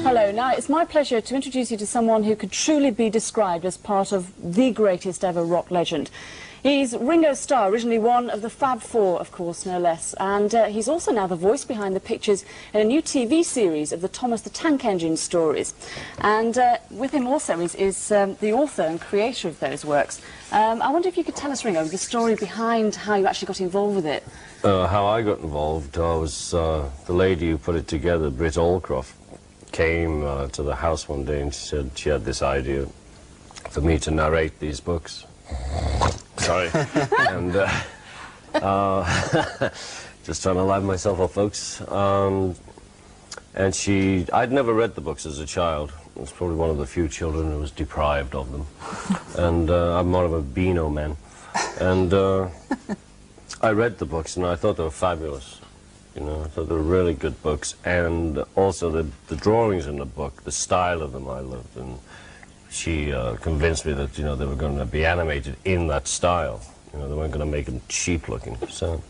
Hello. Now, it's my pleasure to introduce you to someone who could truly be described as part of the greatest ever rock legend. He's Ringo Starr, originally one of the Fab Four, of course, no less. And he's also now the voice behind the pictures in a new TV series of the Thomas the Tank Engine stories. And with him also is the author and creator of those works. I wonder if you could tell us, Ringo, the story behind how you actually got involved with it. How I got involved was the lady who put it together, Britt Allcroft, came to the house one day and she said she had this idea for me to narrate these books. Sorry. And just trying to liven myself up, folks. And I'd never read the books as a child. I was probably one of the few children who was deprived of them. And I'm more of a Beano man. And I read the books and I thought they were fabulous. You know, I thought they were really good books. And also the drawings in the book, the style of them I loved. And she convinced me that, you know, they were going to be animated in that style. You know, they weren't going to make them cheap looking. So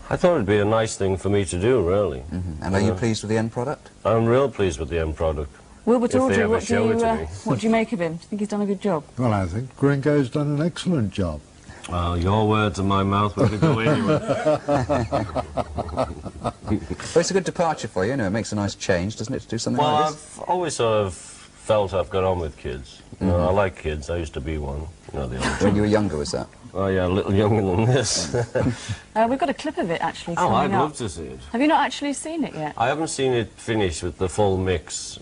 I thought it'd be a nice thing for me to do, really. Mm-hmm. And are you pleased with the end product? I'm real pleased with the end product. Wilbert Awdry, what do you make of him? Do you think he's done a good job? Well, I think Ringo's done an excellent job. Well, your words in my mouth, we could go anywhere. Well, it's a good departure for you, you know, it makes a nice change, doesn't it, to do something like this? I've always sort of felt I've got on with kids. You know, I like kids. I used to be one. You know, when you were younger, was that? Oh, yeah, a little younger than this. We've got a clip of it, actually, Oh, I'd coming up. love to see it. Have you not actually seen it yet? I haven't seen it finished with the full mix,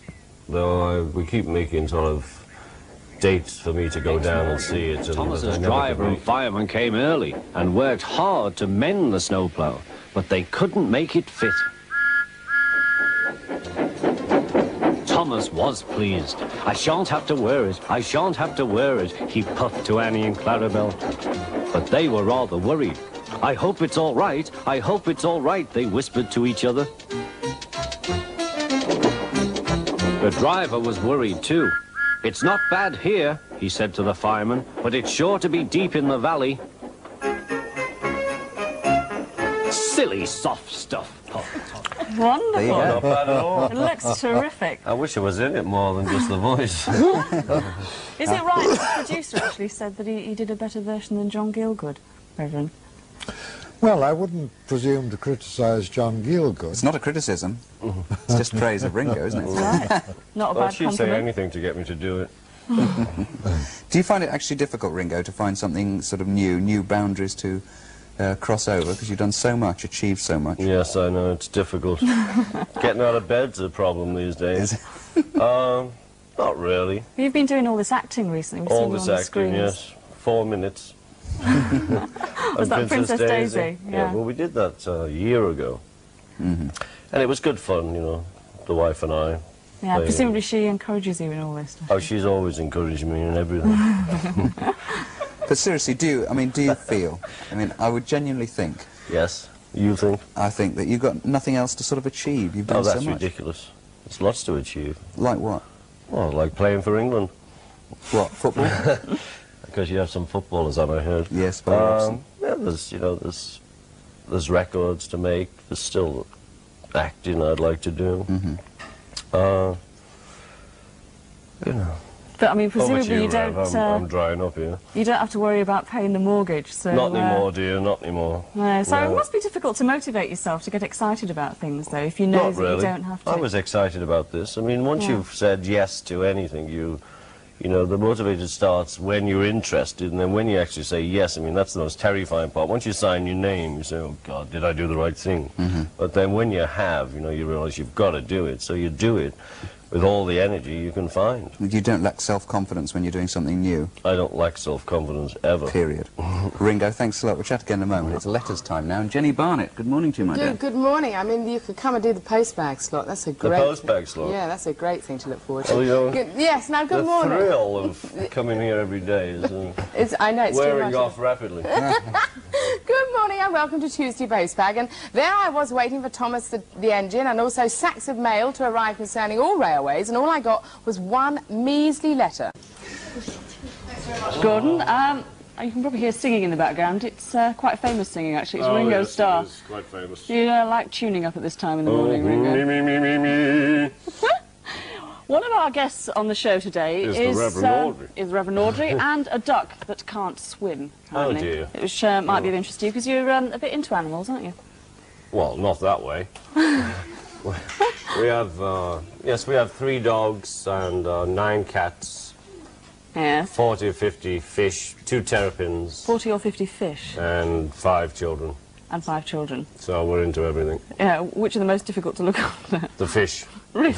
though we keep making sort of dates for me to go down and see it. Thomas's driver and fireman came early and worked hard to mend the snowplow, but they couldn't make it fit. Thomas was pleased. I shan't have to wear it, I shan't have to wear it, he puffed to Annie and Clarabelle. But they were rather worried. I hope it's all right, I hope it's all right, they whispered to each other. The driver was worried too. It's not bad here, he said to the fireman, but it's sure to be deep in the valley. Silly soft stuff. Wonderful. Not bad at all. It looks terrific. I wish I was in it more than just the voice. Is it right that the producer actually said that he did a better version than John Gielgud, Reverend? Well, I wouldn't presume to criticise John Gielgud. It's not a criticism. It's just praise of Ringo, isn't it? Right. Not a Well, bad she'd compliment. say anything to get me to do it. Do you find it actually difficult, Ringo, to find something sort of new boundaries to cross over? Because you've done so much, achieved so much. Yes, I know, it's difficult. Getting out of bed's a problem these days. Not really. You've been doing all this acting recently. We've All seen you this on the acting, screens. yes. 4 minutes. Was that Princess Daisy? Yeah, well, we did that a year ago. And it was good fun, you know, the wife and I. Yeah, presumably she encourages you in all this stuff. Oh, she's always encouraging me in everything. But seriously, do you feel, I would genuinely think... Yes, you think? I think that you've got nothing else to sort of achieve. You've done Oh, that's so much. ridiculous. There's lots to achieve. Like what? Well, like playing for England. What, football? Because you have some footballers on, I heard. Yes, very often. Yeah, there's records to make. There's still acting I'd like to do. You know. But I mean, Over to presumably you Rev. don't. I'm drying up here. You don't have to worry about paying the mortgage. So Not anymore, dear. Not anymore. No, so No. it must be difficult to motivate yourself to get excited about things, though, if you know Not that really. you don't have to. I was excited about this. I mean, once you've said yes to anything, you know, the motivator starts when you're interested, and then when you actually say yes, I mean, that's the most terrifying part. Once you sign your name, you say, oh, God, did I do the right thing? But then when you have, you know, you realize you've got to do it, so you do it with all the energy you can find. You don't lack self-confidence when you're doing something new. I don't lack self-confidence, ever. Period. Ringo, thanks a lot. We'll chat again in a moment. It's letters time now. And Jenny Barnett, good morning to you, my dear. Good morning. I mean, you could come and do the postbag slot. That's a great... The postbag slot? Yeah, that's a great thing to look forward to. Oh, you know, yes, now good morning. The thrill of coming here every day is I know, it's wearing too much. off rapidly. Good morning and welcome to Tuesday Postbag. And there I was waiting for Thomas the engine and also sacks of mail to arrive concerning all railways, and all I got was one measly letter. Gordon, you can probably hear singing in the background. It's quite famous singing, actually. It's Ringo yes, Starr. it is quite famous. You like tuning up at this time in the morning, Ringo? Me. our guests on the show today Is the Reverend Awdry. Is Reverend Awdry and a duck that can't swim. Oh, apparently. dear. Which might be of interest to you because you're a bit into animals, aren't you? Well, not that way. we have, yes, we have 3 dogs and 9 cats, Yes. 40 or 50 fish, 2 terrapins, 40 or 50 fish and 5 children. and 5 children. So we're into everything. Yeah, which are the most difficult to look after? The fish. Really?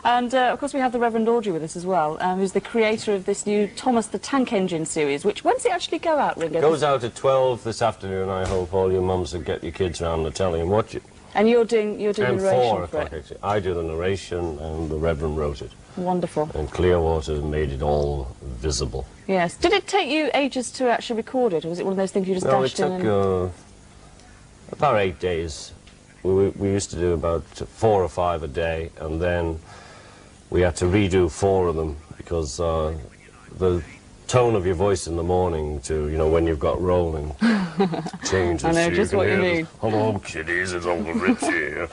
And, of course, we have the Reverend Awdry with us as well, who's the creator of this new Thomas the Tank Engine series, which, when does it actually go out, Ringo? Goes out at 12 this afternoon. I hope all your mums will get your kids round the telly and watch it. And you're doing And narration 4 for o'clock, it. actually. I do the narration, and the Reverend wrote it. Wonderful. And Clearwater made it all visible. Yes. Did it take you ages to actually record it, or was it one of those things you just No, it dashed in took about 8 days. We used to do about 4 or 5 a day, and then we had to redo 4 of them because the tone of your voice in the morning to, you know, when you've got rolling changes. I know So just can what you hear this, mean. Hello, kiddies, it's Uncle Rich here.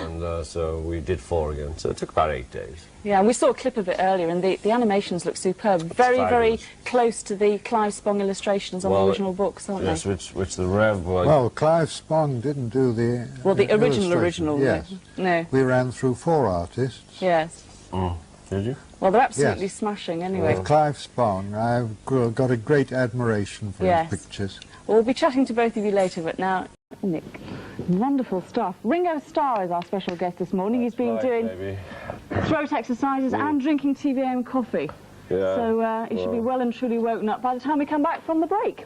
And so we did 4 again. So it took about 8 days. Yeah, and we saw a clip of it earlier, and the animations look superb. Very, very fabulous. close to the Clive Spong illustrations on the original books, aren't Yes, they? which the Rev was. Well, Clive Spong didn't do the Well, the illustration. original. Yes. No. We ran through 4 artists. Yes. Did you? Well, they're absolutely Yes. smashing anyway. With Clive Spong, I've got a great admiration for Yes. his pictures. Well, we'll be chatting to both of you later, but now, Nick, wonderful stuff. Ringo Starr is our special guest this morning. He's been doing Maybe. throat exercises and drinking TVM coffee. Yeah. So he should be well and truly woken up by the time we come back from the break.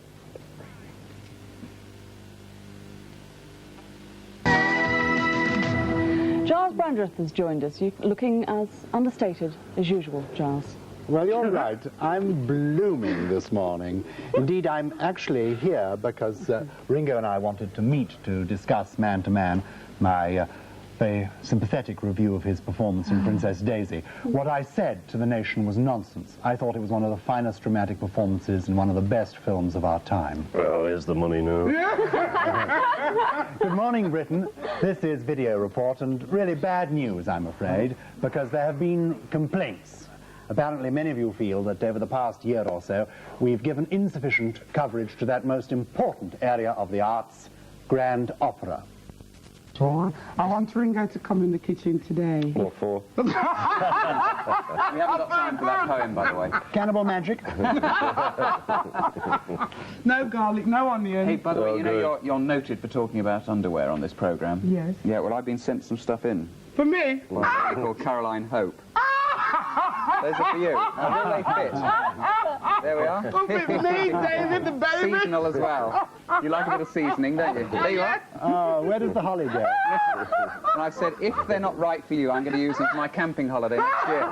Giles Brandreth has joined us. You're looking as understated as usual, Giles. Well, you're right. I'm blooming this morning. Indeed, I'm actually here because Ringo and I wanted to meet to discuss man-to-man my very sympathetic review of his performance in Princess Daisy. What I said to the nation was nonsense. I thought it was one of the finest dramatic performances in one of the best films of our time. Well, here's the money now. Good morning, Britain. This is Video Report, and really bad news, I'm afraid, because there have been complaints. Apparently, many of you feel that over the past year or so, we've given insufficient coverage to that most important area of the arts, grand opera. I want Ringo to come in the kitchen today. What for? We haven't got time for that poem, by the way. Cannibal magic? No garlic, no onion. Hey, by the way, you know good. you're noted for talking about underwear on this programme. Yes. Yeah, well, I've been sent some stuff in. For me? Well, they're called Caroline Hope. Those are for you. How will they fit? There we are. Oh, fit me, David, the baby. Seasonal as well. You like a bit of seasoning, don't you? There you are. Oh, where does the holly go? And I've said, if they're not right for you, I'm going to use them for my camping holiday next year.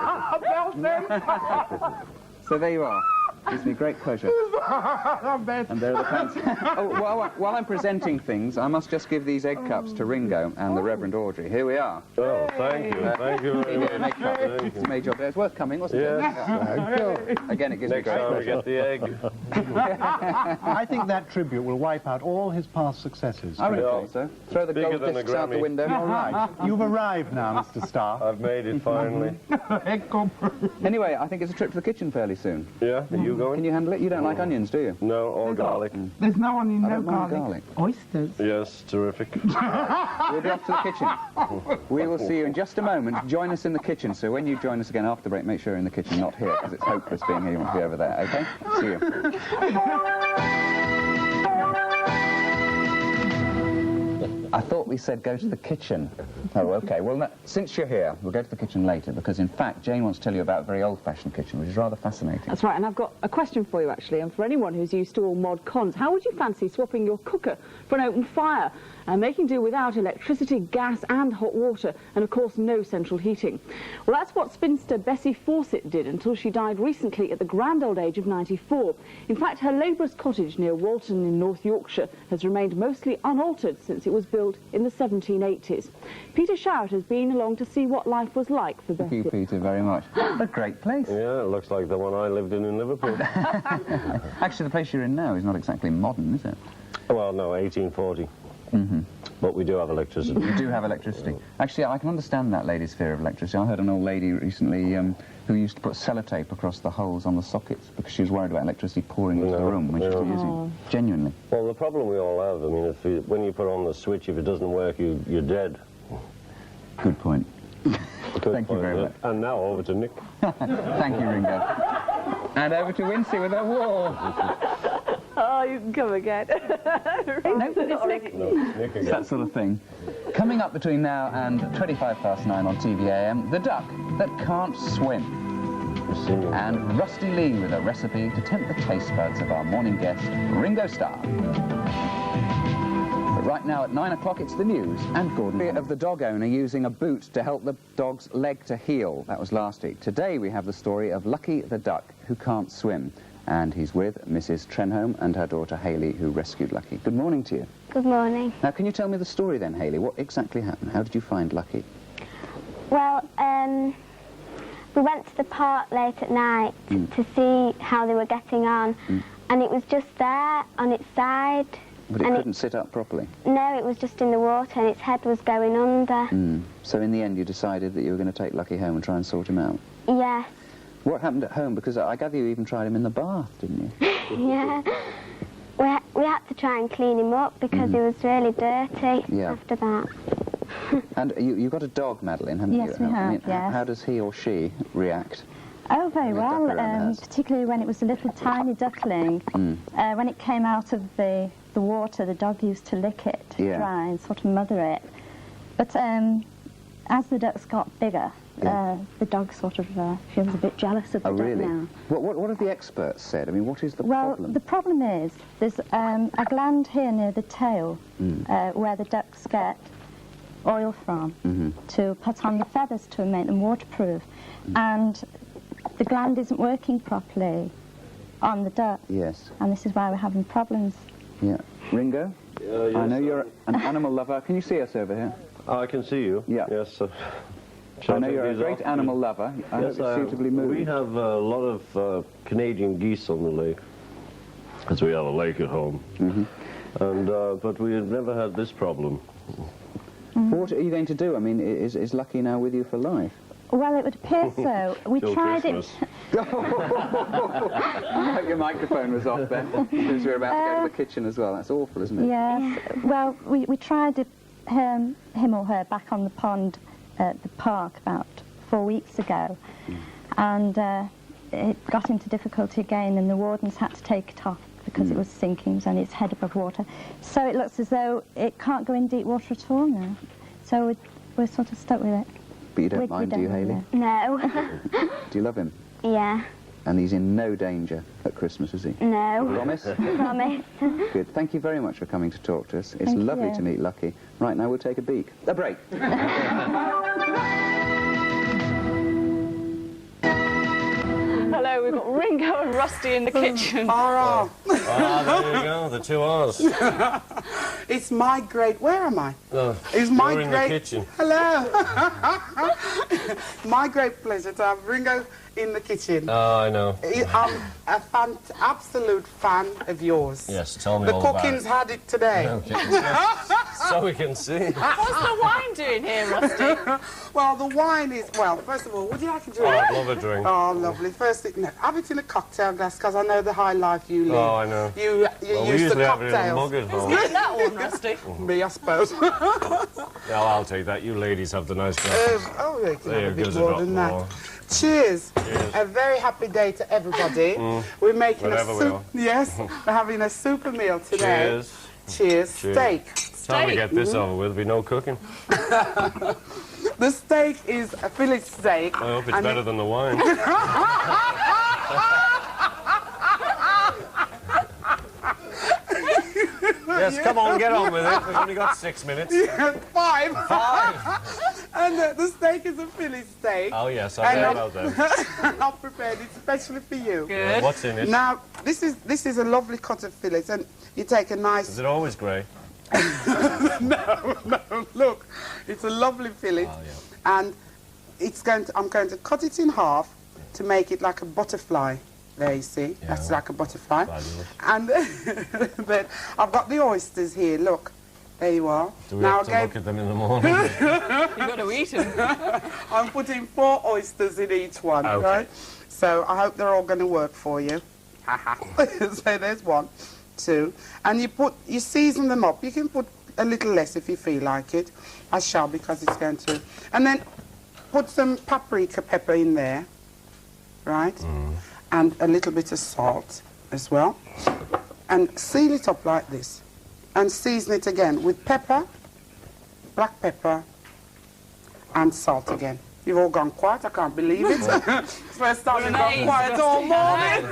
So there you are. Gives me great pleasure. And there are the pants. Oh, while I'm presenting things, I must just give these egg cups to Ringo and the Reverend Awdry. Here we are. Oh, thank you. Thank you very much. Egg cup. It's made your day. It's worth coming, wasn't it? Yes. Again, it gives me Next great time we pleasure. get the egg. I think that tribute will wipe out all his past successes. I would have thought so. Throw the Bigger gold than a discs out the Grammy. window. All right. You've arrived now, Mr. Starr. I've made it finally. Anyway, I think it's a trip to the kitchen fairly soon. Yeah, are you going? Can you handle it? You don't like onions, do you? No, all garlic. There's no onion, I no don't mind garlic. Oysters. Yes, terrific. We'll be off to the kitchen. We will see you in just a moment. Join us in the kitchen. So when you join us again after the break, make sure you're in the kitchen, not here, because it's hopeless being here. You want to be over there, okay? See you. I thought we said go to the kitchen. Oh, okay. Well, no, since you're here, we'll go to the kitchen later, because in fact, Jane wants to tell you about a very old-fashioned kitchen, which is rather fascinating. That's right, and I've got a question for you, actually, and for anyone who's used to all mod cons, how would you fancy swapping your cooker for an open fire and making do without electricity, gas and hot water, and of course no central heating? Well, that's what spinster Bessie Fawcett did until she died recently at the grand old age of 94. In fact, her labourer's cottage near Walton in North Yorkshire has remained mostly unaltered since it was built in the 1780s. Peter Showett has been along to see what life was like for Bessie. Thank you, Peter, very much. A great place. Yeah, it looks like the one I lived in Liverpool. Actually, the place you're in now is not exactly modern, is it? Well, no, 1840. But we do have electricity. You do have electricity. Actually, I can understand that lady's fear of electricity. I heard an old lady recently who used to put sellotape across the holes on the sockets because she was worried about electricity pouring into the room when she was using it. Genuinely. Well, the problem we all have, I mean, when you put on the switch, if it doesn't work, you're dead. Good point. Thank you very much. And now over to Nick. Thank you, Ringo. And over to Wincy with her wall. Oh, you can come again. No, it's Nick. It's that sort of thing. Coming up between now and 9:25 on TVAM, the duck that can't swim. And Rusty Lee with a recipe to tempt the taste buds of our morning guest, Ringo Starr. But right now at 9 o'clock, it's the news and Gordon. Of the dog owner using a boot to help the dog's leg to heal. That was last week. Today we have the story of Lucky the duck who can't swim. And he's with Mrs. Trenholm and her daughter Hayley, who rescued Lucky. Good morning to you. Good morning. Now, can you tell me the story then, Hayley? What exactly happened? How did you find Lucky? Well, we went to the park late at night to see how they were getting on, and it was just there on its side. But it couldn't sit up properly? No, it was just in the water and its head was going under. So in the end you decided that you were going to take Lucky home and try and sort him out? Yes. What happened at home? Because I gather you even tried him in the bath, didn't you? Yeah. We had to try and clean him up because he was really dirty after that. And you've got a dog, Madeline, haven't you? Yes, we have, I mean, yes. How does he or she react? Oh, very When a duck well, around the house? particularly when it was a little tiny duckling. When it came out of the water, the dog used to lick it to try and sort of mother it. But as the ducks got bigger, the dog sort of feels a bit jealous of the duck now. What have the experts said? I mean, what is the problem? Well, the problem is there's a gland here near the tail where the ducks get oil from to put on the feathers to make them waterproof. And the gland isn't working properly on the duck. Yes. And this is why we're having problems. Yeah. Ringo? Yes, I know you're an animal lover. Can you see us over here? I can see you. Yeah. Yes. I know you're a great animal lover. I hope it's suitably moved. We have a lot of Canadian geese on the lake, because we have a lake at home. And but we have never had this problem. What are you going to do? I mean, is Lucky now with you for life? Well, it would appear so. We tried Christmas. Your microphone was off then, because we're about to go to the kitchen as well. That's awful, isn't it? Yes. Well, we tried him or her back on the pond at the park about 4 weeks ago, and it got into difficulty again, and the wardens had to take it off because it was sinking. It was only its head above water. So it looks as though it can't go in deep water at all now. So we're sort of stuck with it. But you don't mind, do you, Hayley? No. Do you love him? Yeah. And he's in no danger at Christmas, is he? No. Promise? Promise. Good. Thank you very much for coming to talk to us. It's lovely to meet Lucky. Right, now we'll take a break. Hello, we've got Ringo and Rusty in the kitchen. R.R. There you go, the two R's. It's my great... Where am I? It's You're my in great... the kitchen. Hello. My great pleasure to have Ringo in the kitchen. Oh, I know. I'm a absolute fan of yours. Yes, tell me the all about it. cooking's had it today. Okay. So we can see. What's the wine doing here, Rusty? Well, the wine is... Well, first of all, would you like a drink? Oh, I'd love a drink. Oh, lovely. First thing, no, have it in a cocktail glass, because I know the high life you live. Oh, I know. You Well, we use the usually have it in a cocktails. mug at home. Get that one, Rusty. Me, I suppose. Yeah, I'll take that. You ladies have the nice glasses. Oh, you can There have a goes bit a more drop than that. more. Cheers. Cheers. A very happy day to everybody. We're making Whatever a we soup. are. Yes, we're having a super meal today. Cheers. Cheers. Cheers. Steak. Time we get this over with, we no cooking. The steak is a Philly steak. I hope it's better than the wine. Yes, come on, get on with it. We've only got 6 minutes. Five. 5. And the steak is a Philly steak. Oh, yes, I know about that. I've prepared it especially for you. Good. What's in it? Now, this is a lovely cut of fillets, and you take a nice... Is it always grey? No, look, it's a lovely fillet, and I'm going to cut it in half to make it like a butterfly. There, you see, that's like a butterfly. Fabulous. And then I've got the oysters here. Look, There you are. Do we have to look at them in the morning? You've got to eat them. I'm putting 4 oysters in each one, Okay. right? So I hope they're all going to work for you. So there's 1, 2, and you season them up. You can put a little less if you feel like it. I shall, because it's going to. And then put some paprika pepper in there, right? And a little bit of salt as well. And seal it up like this. And season it again with pepper, black pepper, and salt again. You've all gone quiet, I can't believe it. First time you've gone quiet all morning.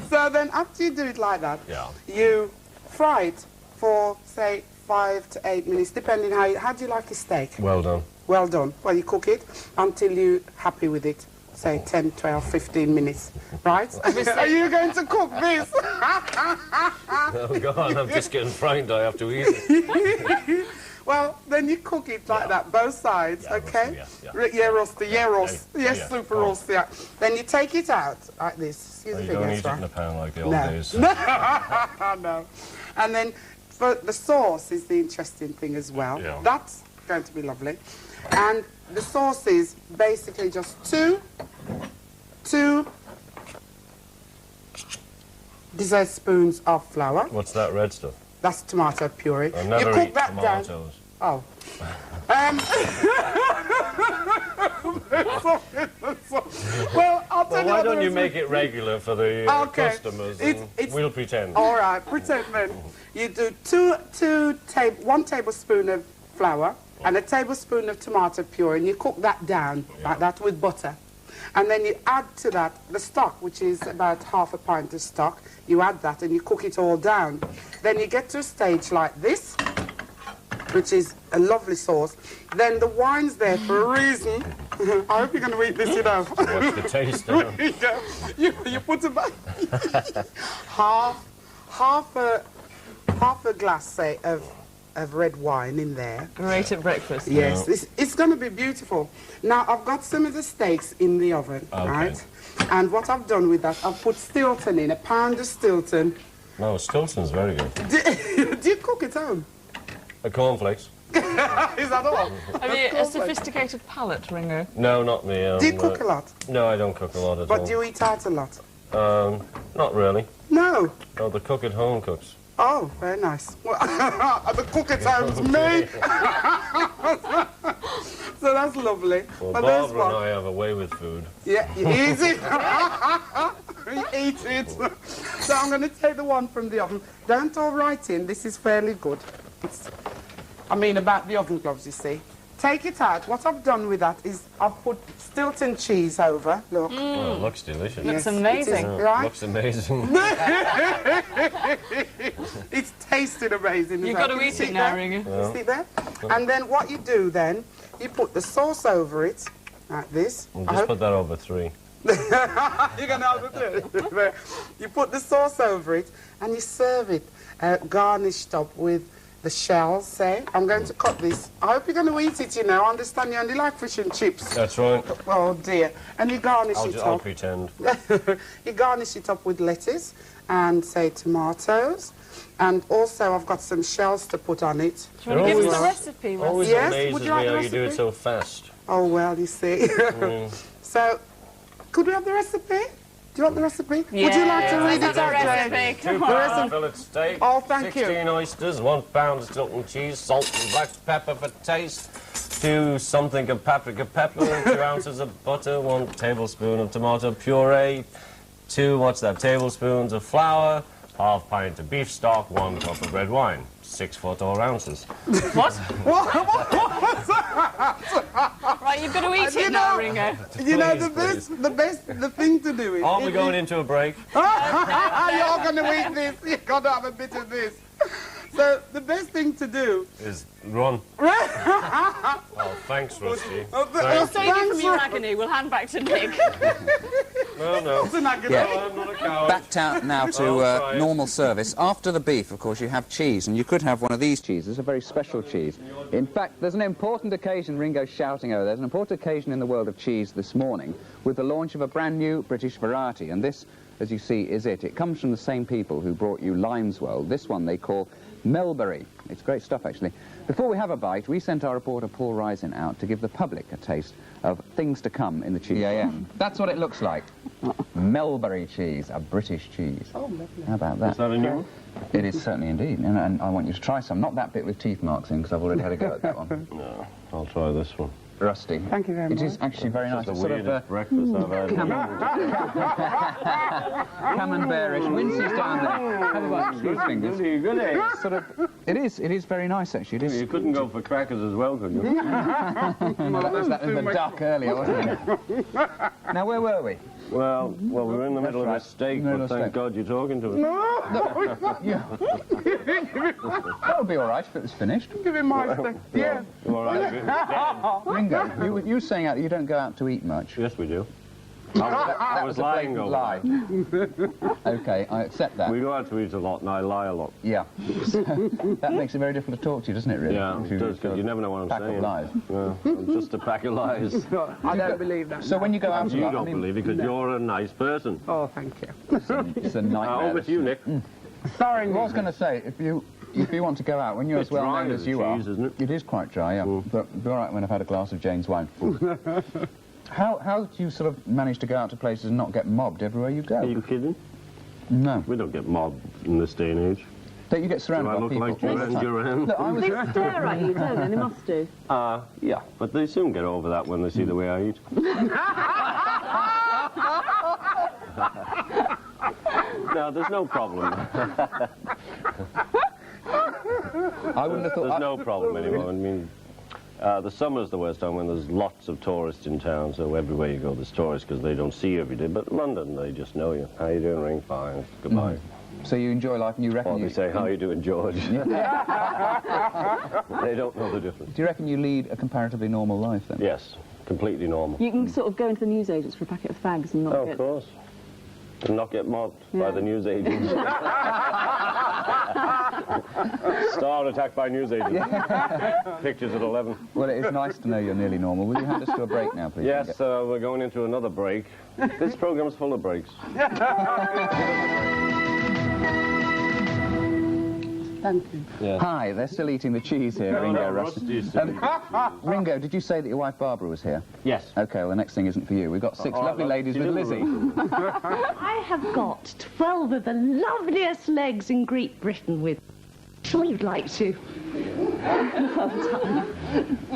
So then after you do it like that, you fry it for, say, 5 to 8 minutes, depending how do you like your steak? Well done. Well done. Well, you cook it until you're happy with it. Say 10, 12, 15 minutes, right? Are you going to cook this? Oh, God, I'm just getting frightened. I have to eat it. Well, then you cook it like that, both sides, okay? Rusty, Yes, super rusty. Yeah. Then you take it out like this. Excuse me, you don't eat it in a pan like the old days. No. And then for the sauce is the interesting thing as well. Yeah. That's going to be lovely. And the sauce is basically just two dessert spoons of flour. What's that red stuff? That's tomato puree. I never you cook eat that tomatoes. down. Oh. Well, I'll tell you. Why don't you make it regular for the customers? We'll pretend. All right, pretend then. You do 1 tablespoon of flour and a tablespoon of tomato puree, and you cook that down like that with butter. And then you add to that the stock, which is about half a pint of stock. You add that and you cook it all down. Then you get to a stage like this, which is a lovely sauce. Then the wine's there for a reason. I hope you're going to eat this, you know. What's the taste now? You put about half a glass, say, of red wine in there. Great at breakfast. Yes, it's going to be beautiful. Now, I've got some of the steaks in the oven, right? And what I've done with that, I've put Stilton in, a pound of Stilton. No, Stilton's very good. Do you cook it home? Cornflakes. Is that all? Have you a sophisticated palate, Ringo? No, not me. Do you cook a lot? No, I don't cook a lot at all. But do you eat out a lot? Not really. No. No, the cook at home cooks. Oh, very nice. Well, the cook at home's me. So that's lovely. Well, but Barbara and I have a way with food. Yeah, easy. Eat it. So I'm going to take the one from the oven. Don't all write in. This is fairly good. I mean about the oven gloves, you see. Take it out. What I've done with that is I've put Stilton cheese over. Look. Oh, it looks delicious. Looks amazing. Right? Looks amazing. It's tasted amazing. You've got to eat it now, Ringo. You see that? And then what you do then, you put the sauce over it, like this. We'll just put that over 3. You're going to have to do it. You put the sauce over it and you serve it garnished up with the shells, say. I'm going to cut this. I hope you're going to eat it, you know. I understand you only like fish and chips. That's right. Oh, dear. And you garnish it up. I'll pretend. You garnish it up with lettuce and, say, tomatoes. And also, I've got some shells to put on it. Do you want to give us the recipe? Always amazes would you me like the how you do it recipe? so fast. Oh, well, you see. So, could we have the recipe? Do you want the recipe? Yeah. Would you like to read it out, Jane? 2 pound fillet steak, Oh, thank you. 16 oysters, 1 pound of Stilton cheese, salt and black pepper for taste, 2 something of paprika pepper, 2 ounces of butter, 1 tablespoon of tomato puree, 2 tablespoons of flour, half pint of beef stock, 1 cup of red wine, 6 foot or ounces. What? What was that? Right, you've got to eat it now, Ringo. You know, Please, the thing to do is... Aren't we going into a break? You're going to eat this. You've got to have a bit of this. So, the best thing to do... Is run. Oh, thanks, Rusty. We'll save you from your agony. We'll hand back to Nick. No. It's an agony. I'm not a coward. Back now to normal service. After the beef, of course, you have cheese, and you could have one of these cheeses, a very special cheese. In fact, there's an important occasion, Ringo's shouting over, there's an important occasion in the world of cheese this morning with the launch of a brand new British variety, and this, as you see, is it. It comes from the same people who brought you Limeswell. This one they call Melbury. It's great stuff, actually. Before we have a bite, we sent our reporter Paul Rising out to give the public a taste of things to come in the TVAM. That's what it looks like. Melbury cheese, a British cheese. Oh, lovely. How about that? Is that a new one? It is certainly indeed, and I want you to try some. Not that bit with teeth marks in, because I've already had a go at that one. No, I'll try this one. Rusty. Thank you very much. It is actually very nice. It's It's the weirdest breakfast I've had. Camembertish. Wincy's down there. Have a bite. Screw fingers. It's sort of. It is very nice actually. It is. You couldn't go for crackers as well, could you? No, that was the duck earlier, wasn't it? Now where were we? Well, we were in the middle of a steak, but thank God you're talking to us. That would be all right if it was finished. Give him my steak. Yeah. You all right if it was dead? Ringo, you were saying you don't go out to eat much. Yes, we do. That was lying, a lie. Okay, I accept that. We go out to eat a lot, and I lie a lot. Yeah. So, that makes it very difficult to talk to you, doesn't it, really? Yeah, it does, because you never know what I'm saying. Pack of lies. Yeah, I'm just a pack of lies. I don't believe that. So when you go out You don't believe it, because you're a nice person. Oh, thank you. It's a nightmare. Over to you, Nick. Sorry, Well, I was going to say, if you want to go out, when you're as well known as you are, isn't it? It is quite dry, yeah. But it'll be all right when I've had a glass of Jane's wine. How do you sort of manage to go out to places and not get mobbed everywhere you go? Are you kidding? No. We don't get mobbed in this day and age. Don't you get surrounded by people? Do I look like Duran? Look, I was They stare at you, don't they? They must do. Yeah, but they soon get over that when they see the way I eat. No, there's no problem. I wouldn't have thought There's no problem anymore. I mean, the summer's the worst time when there's lots of tourists in town, so everywhere you go there's tourists because they don't see you every day. But London, they just know you. How you doing, Ring? Fine. Goodbye. So you enjoy life and you reckon Or they say, how you doing, George? They don't know the difference. Do you reckon you lead a comparatively normal life then? Yes, completely normal. You can sort of go into the newsagents for a packet of fags and not Oh, get... of course. And not get mobbed by the newsagents. Starr attacked by newsagents. Pictures at 11. Well, it is nice to know you're nearly normal. Will you hand us to a break now, please? Yes, we're going into another break. This program's full of breaks. Thank you. Yeah. Hi, they're still eating the cheese here, Ringo. Rusty's Ringo, did you say that your wife Barbara was here? Yes. Okay, well, the next thing isn't for you. We've got six lovely ladies with Lizzie. I have got 12 of the loveliest legs in Great Britain with... Sure you'd like to.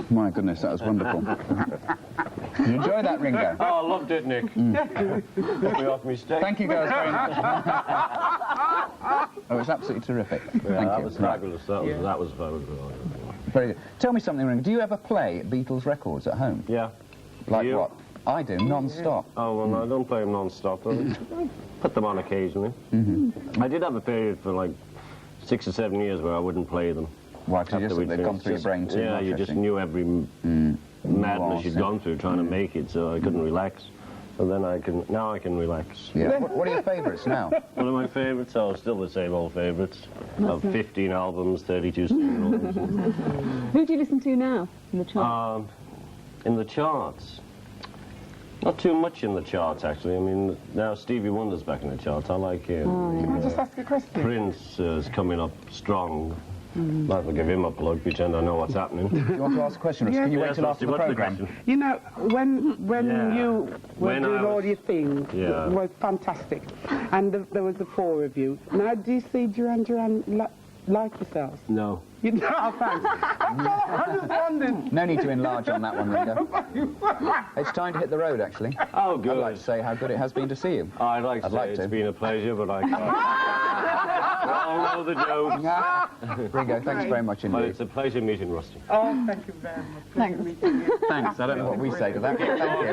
My goodness, that was wonderful. Did you enjoy that, Ringo? Oh, I loved it, Nick. Put me off me steak. Thank you, girls, very much. Oh, it's absolutely terrific. Yeah, Thank that you. was fabulous. That was fabulous. Very good. Tell me something, Ringo. Do you ever play Beatles records at home? Yeah. Like You? what? I do, non-stop. Oh, well, no, I don't play them non-stop. I put them on occasionally. I did have a period for like 6 or 7 years where I wouldn't play them. Why? Because they've gone through your brain too Yeah, much, you I just think. knew every madness you'd gone through trying to make it, so I couldn't relax. So then now I can relax. Yeah. What are your favourites now? One of my favourites, still the same old favourites. Of 15 albums, 32 singles. Who do you listen to now in the charts? In the charts? Not too much in the charts, actually. I mean, now Stevie Wonder's back in the charts. I like him. Can I just ask a question? Prince is coming up strong. Might as well give him a plug, pretend I know what's happening. Do you want to ask a question, or can you wait till after the programme? You know, when you were When I doing all was- your things, Yeah. it was fantastic. And there was the 4 of you. Now, do you see Duran Duran like yourselves? No. You know, thanks. I just wondered. No need to enlarge on that one, Ringo. It's time to hit the road, actually. Oh, good. I'd like to say how good it has been to see you. I'd like to say it's been a pleasure, but I can't. I know the jokes. Ringo, thanks very much But indeed. it's a pleasure meeting Rusty. Oh, thank you very much. Thanks. Thanks. I don't know what we say to that. Thank you.